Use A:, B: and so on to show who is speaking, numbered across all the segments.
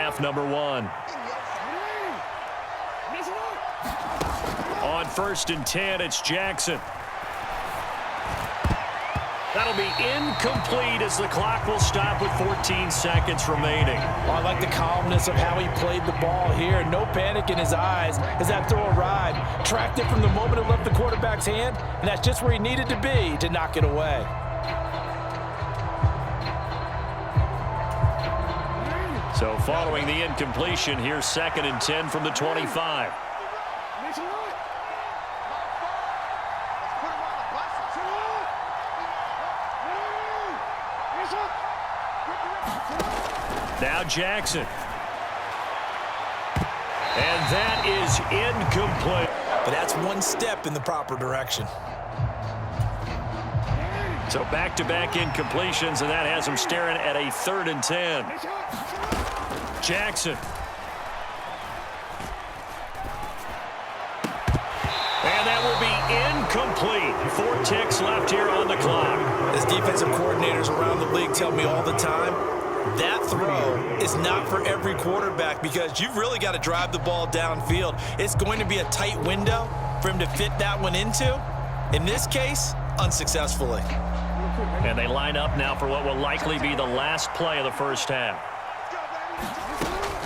A: half number one. On 1st and 10, it's Jackson. That'll be incomplete as the clock will stop with 14 seconds remaining.
B: Well, I like the calmness of how he played the ball here. No panic in his eyes as that throw arrived. Tracked it from the moment it left the quarterback's hand, and that's just where he needed to be to knock it away.
A: So following the incompletion, here's 2nd and 10 from the 25. Now Jackson. And that is incomplete.
B: But that's one step in the proper direction.
A: So back-to-back incompletions, and that has him staring at a 3rd and 10. Jackson. And that will be incomplete. 4 ticks left here on the clock.
B: As defensive coordinators around the league tell me all the time, that throw is not for every quarterback because you've really got to drive the ball downfield. It's going to be a tight window for him to fit that one into. In this case, unsuccessfully.
A: And they line up now for what will likely be the last play of the first half.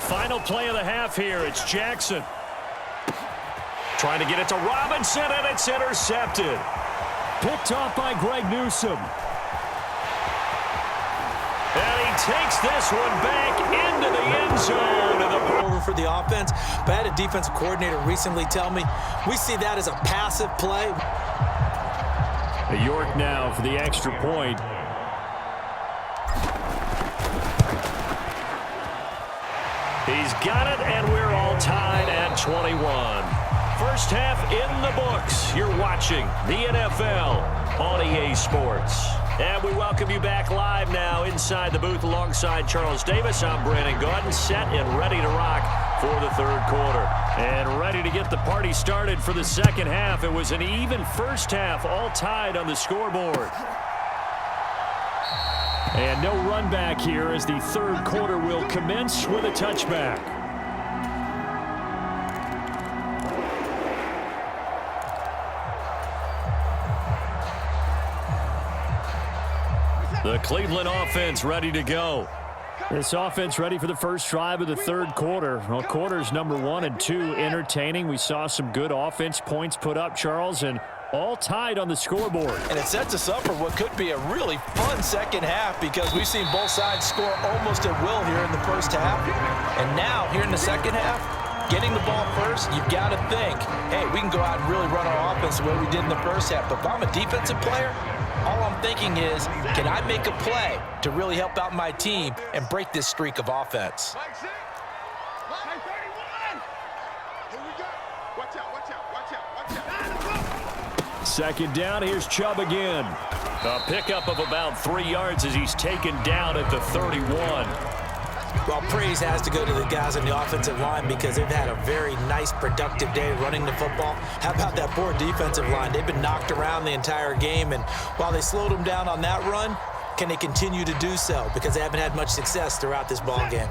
A: Final play of the half here. It's Jackson. Trying to get it to Robinson, and it's intercepted. Picked off by Greg Newsome. And he takes this one back into the end zone.
B: Over for the offense, but I had a defensive coordinator recently tell me we see that as a passive play.
A: York now for the extra point. He's got it, and we're all tied at 21. First half in the books. You're watching the NFL on EA Sports. And we welcome you back live now inside the booth alongside Charles Davis. I'm Brandon Gaudin, set and ready to rock for the 3rd quarter. And ready to get the party started for the second half. It was an even first half, all tied on the scoreboard. And no run back here as the 3rd quarter will commence with a touchback. The Cleveland offense ready to go. This offense ready for the first drive of the 3rd quarter. Well, quarters number 1 and 2 entertaining. We saw some good offense points put up, Charles, and all tied on the scoreboard.
B: And it sets us up for what could be a really fun second half because we've seen both sides score almost at will here in the first half. And now, here in the second half, getting the ball first, you've got to think, hey, we can go out and really run our offense the way we did in the first half. But if I'm a defensive player, all I'm thinking is, can I make a play to really help out my team and break this streak of offense?
A: Second down, here's Chubb again. A pickup of about 3 yards as he's taken down at the 31.
B: Well, praise has to go to the guys on the offensive line because they've had a very nice, productive day running the football. How about that poor defensive line? They've been knocked around the entire game, and while they slowed them down on that run, can they continue to do so? Because they haven't had much success throughout this ball game.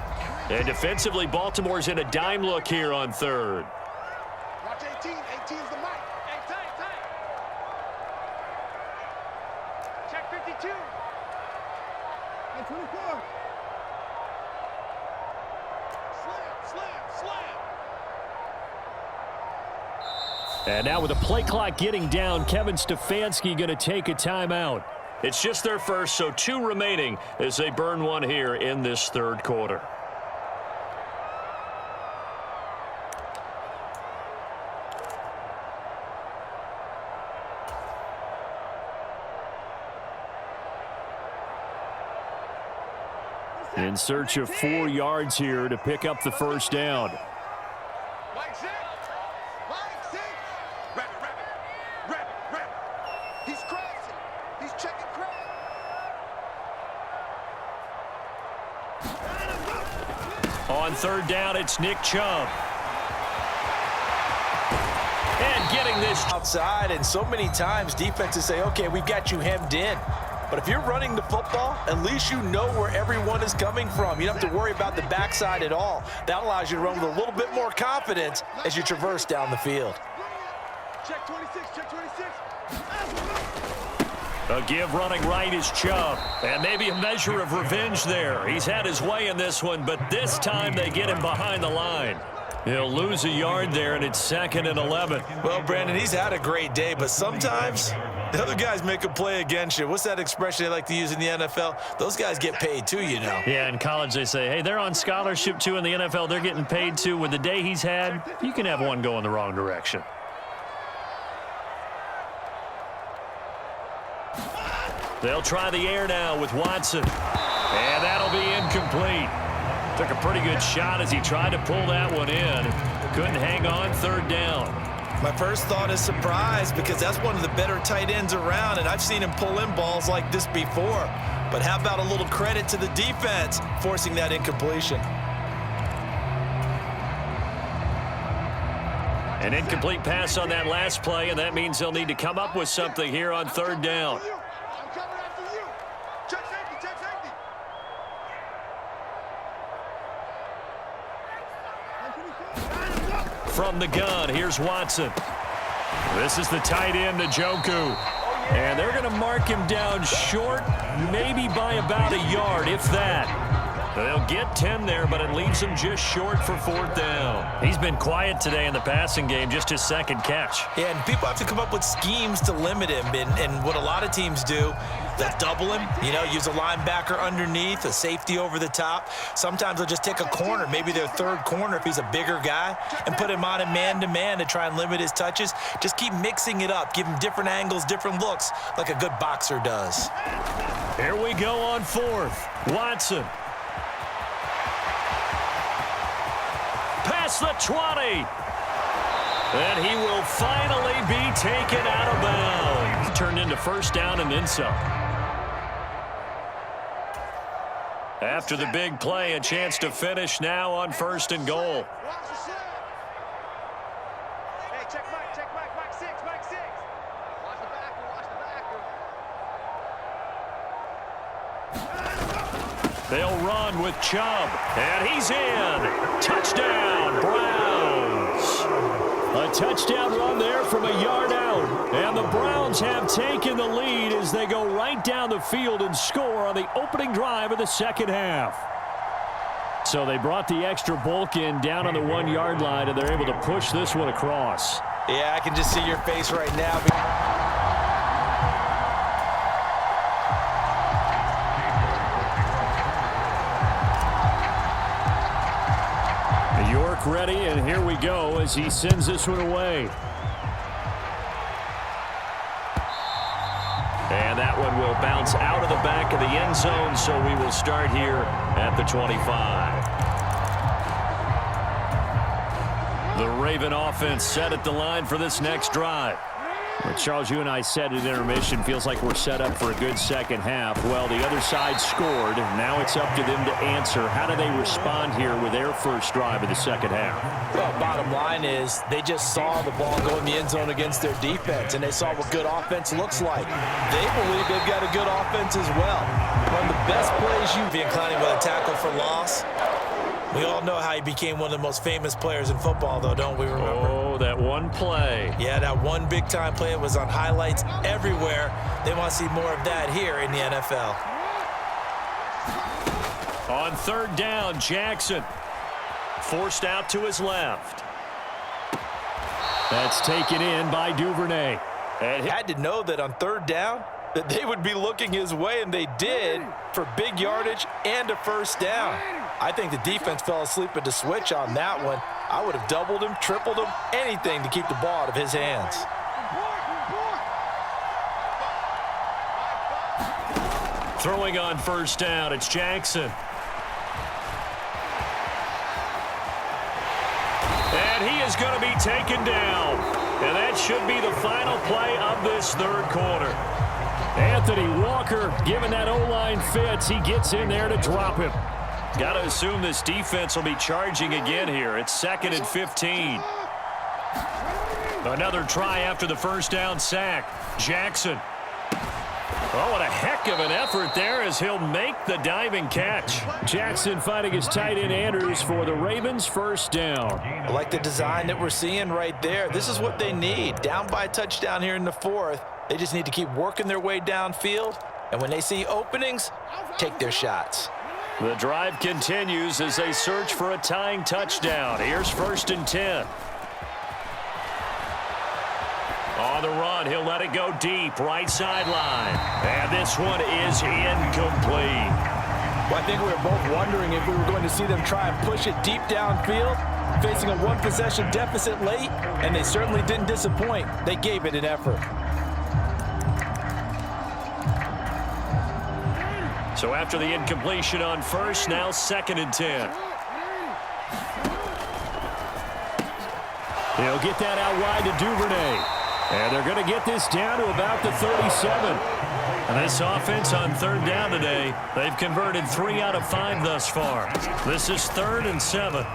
A: And defensively, Baltimore's in a dime look here on 3rd.
C: Watch 18. 18's the mic. Hey, tight. Check 52. Hey, 24. Slam.
A: And now with the play clock getting down, Kevin Stefanski going to take a timeout. It's just their first, so 2 remaining as they burn one here in this 3rd quarter. In search of 4 yards here to pick up the first down.
C: Line 6. Rabbit. He's crossing. He's checking cross.
A: On 3rd down, it's Nick Chubb. And getting this
B: Outside, and so many times defenses say, okay, we've got you hemmed in. But if you're running the football, at least you know where everyone is coming from. You don't have to worry about the backside at all. That allows you to run with a little bit more confidence as you traverse down the field.
C: Check 26, check 26.
A: A give running right is Chubb. And maybe a measure of revenge there. He's had his way in this one, but this time they get him behind the line. He'll lose a yard there, and it's 2nd and 11.
B: Well, Brandon, he's had a great day, but sometimes the other guys make a play against you. What's that expression they like to use in the NFL? Those guys get paid too, you know.
A: Yeah, in college they say, hey, they're on scholarship too. In the NFL, they're getting paid too. With the day he's had, you can have one go in the wrong direction. They'll try the air now with Watson. And that'll be incomplete. Took a pretty good shot as he tried to pull that one in. Couldn't hang on 3rd down.
B: My first thought is surprise because that's one of the better tight ends around, and I've seen him pull in balls like this before. But how about a little credit to the defense forcing that incompletion?
A: An incomplete pass on that last play, and that means they'll need to come up with something here on 3rd down.
C: I'm coming after you. Check safety, check safety.
A: From the gun, here's Watson. This is the tight end, Njoku. And they're going to mark him down short, maybe by about a yard, if that. They'll get 10 there, but it leaves him just short for 4th down. He's been quiet today in the passing game, just his 2nd catch.
B: Yeah, and people have to come up with schemes to limit him. And what a lot of teams do, they'll double him, use a linebacker underneath, a safety over the top. Sometimes they'll just take a corner, maybe their 3rd corner if he's a bigger guy, and put him on a man-to-man to try and limit his touches. Just keep mixing it up, give him different angles, different looks, like a good boxer does.
A: Here we go on 4th. Watson. Past the 20. And he will finally be taken out of bounds. Turned into 1st down and then some. After the big play, a chance to finish now on 1st and goal.
C: Hey, check Mike, Mike 6, Mike 6. Watch the backer, watch the backer.
A: They'll run with Chubb, and he's in. Touchdown, Browns. A touchdown run there from a yard out. And the Browns have taken the lead as they go right down the field and score on the opening drive of the 2nd half. So they brought the extra bulk in down on the 1-yard line, and they're able to push this one across.
B: Yeah, I can just see your face right now.
A: York ready, and here we go as he sends this one away. And that one will bounce out of the back of the end zone, so we will start here at the 25. The Raven offense set at the line for this next drive. Well, Charles, you and I said at intermission, feels like we're set up for a good 2nd half. Well, the other side scored. Now it's up to them to answer. How do they respond here with their first drive of the 2nd half?
B: Well, bottom line is they just saw the ball go in the end zone against their defense, and they saw what good offense looks like. They believe they've got a good offense as well. One of the best plays you've been inclining with a tackle for loss. We all know how he became one of the most famous players in football, though, don't we remember?
A: Oh, that one play.
B: Yeah, that one big-time play was on highlights everywhere. They want to see more of that here in the NFL.
A: On 3rd down, Jackson. Forced out to his left. That's taken in by Duvernay.
B: And he had to know that on 3rd down that they would be looking his way, and they did, for big yardage and a 1st down. I think the defense fell asleep at the switch on that one. I would have doubled him, tripled him, anything to keep the ball out of his hands.
A: Throwing on 1st down, it's Jackson. And he is going to be taken down. And that should be the final play of this 3rd quarter. Anthony Walker, given that O-line fits, he gets in there to drop him. Got to assume this defense will be charging again here. It's 2nd and 15. Another try after the 1st down sack. Jackson. Oh, what a heck of an effort there as he'll make the diving catch. Jackson finding his tight end Andrews for the Ravens' first down.
B: I like the design that we're seeing right there. This is what they need. Down by a touchdown here in the fourth. They just need to keep working their way downfield. And when they see openings, take their shots.
A: The drive continues as they search for a tying touchdown. Here's 1st and 10. On the run, he'll let it go deep, right sideline. And this one is incomplete.
B: Well, I think we were both wondering if we were going to see them try and push it deep downfield, facing a one-possession deficit late, and they certainly didn't disappoint. They gave it an effort.
A: So after the incompletion on first, now 2nd and 10. He'll get that out wide to Duvernay. And they're going to get this down to about the 37. And this offense on 3rd down today, they've converted 3 out of 5 thus far. This is 3rd and 7.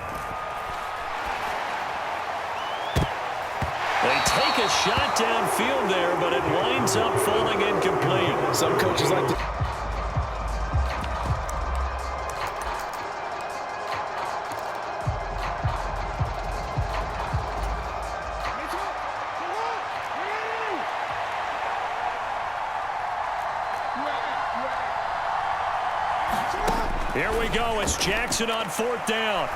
A: They take a shot downfield there, but it winds up falling incomplete.
B: Some coaches like to...
A: Here we go. It's Jackson on 4th down.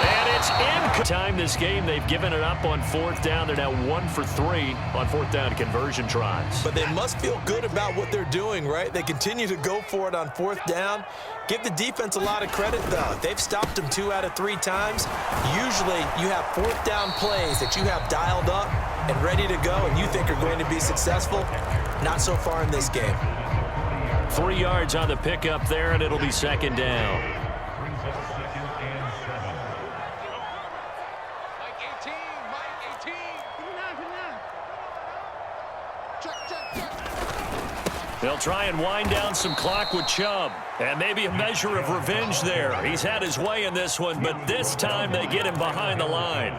A: And it's in time this game. They've given it up on 4th down. They're now 1 for 3 on 4th down conversion tries.
B: But they must feel good about what they're doing, right? They continue to go for it on 4th down. Give the defense a lot of credit, though. They've stopped them 2 out of 3 times. Usually you have 4th down plays that you have dialed up and ready to go and you think are going to be successful. Not so far in this game.
A: 3 yards on the pickup there, and it'll be 2nd down.
C: Mike 18, Mike 18. Check.
A: They'll try and wind down some clock with Chubb. And maybe a measure of revenge there. He's had his way in this one, but this time they get him behind the line.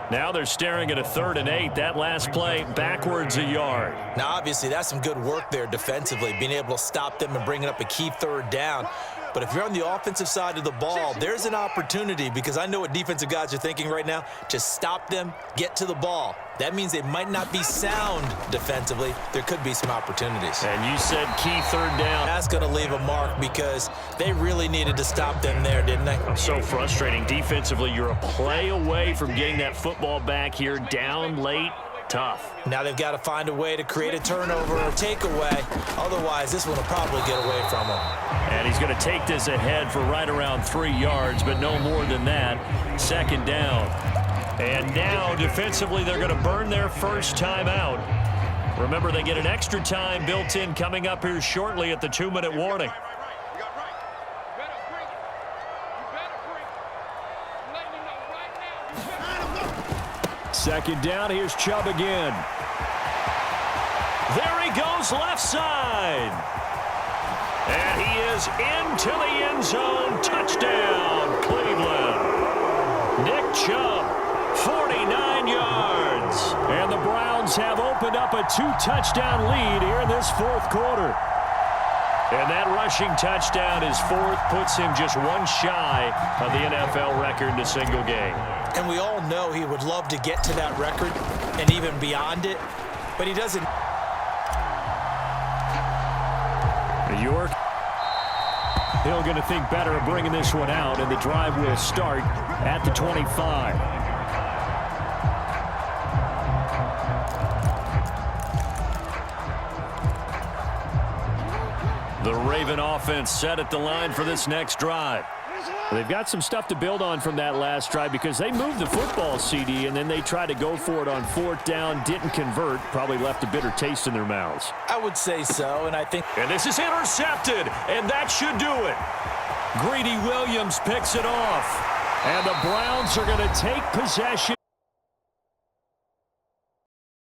A: Now they're staring at a 3rd and 8. That last play backwards a yard.
B: Now, obviously, that's some good work there defensively, being able to stop them and bringing up a key 3rd down. But if you're on the offensive side of the ball, there's an opportunity, because I know what defensive guys are thinking right now. Just stop them, get to the ball. That means they might not be sound defensively. There could be some opportunities.
A: And you said key 3rd down.
B: That's going to leave a mark because they really needed to stop them there, didn't they?
A: So frustrating. Defensively, you're a play away from getting that football back here, down late. Tough.
B: Now they've got to find a way to create a turnover or takeaway. Otherwise, this one will probably get away from them.
A: And he's going to take this ahead for right around 3 yards, but no more than that. 2nd down. And now, defensively, they're going to burn their first time out. Remember, they get an extra time built in coming up here shortly at the 2-minute warning. Second down, here's Chubb again. There he goes, left side. And he is into the end zone. Touchdown, Cleveland. Nick Chubb, 49 yards. And the Browns have opened up a 2-touchdown lead here in this 4th quarter. And that rushing touchdown is 4th, puts him just 1 shy of the NFL record in a single game.
B: And we all know he would love to get to that record and even beyond it, but he doesn't.
A: York, Hill going to think better of bringing this one out, and the drive will start at the 25. The Raven offense set at the line for this next drive. They've got some stuff to build on from that last drive because they moved the football, CD, and then they tried to go for it on 4th down, didn't convert, probably left a bitter taste in their mouths.
B: I would say so, and I think...
A: And this is intercepted, and that should do it. Greedy Williams picks it off, and the Browns are going to take possession.